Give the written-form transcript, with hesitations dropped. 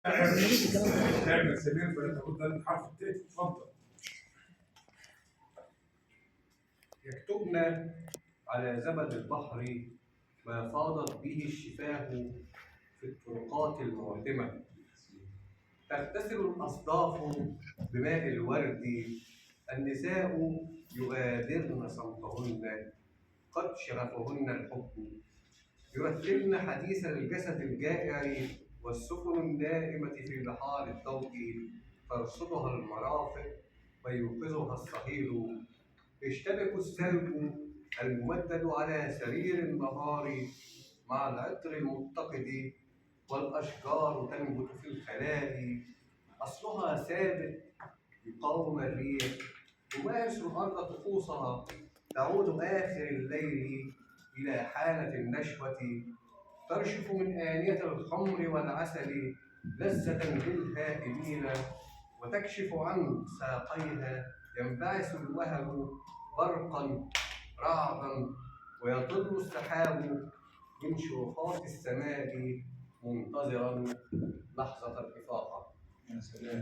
تعمل سمير فلا بد من حرف التاء. اتفضل. يكتبن على زبد البحر ما فاضت به الشفاه في الطرقات المعتمة. تغتسل الأصداف بماء الورد، النساء يغادرن صمتهن قد شغفهن الحب. يرتلن حديث الجسد الجائع، والسفن النائمة في بحار الضوء ترصدها المرافق ويوقظها الصهيل. يشتبك السلب الممدد على سرير النهار مع العطر المتقد، والأشجار تنبت في الخلاء أصلها ثابت يقاوم الريح. تمارس الأرض طقوسها، تعود آخر الليل إلى حالة النشوة، ترشف من آنية الخمر والعسل لذة للهائمين، وتكشف عن ساقيها ينبعث الوهب برقا رعدا، ويطل السحاب من شرفات السماء منتظرا لحظة الإفاقة. يا سلام.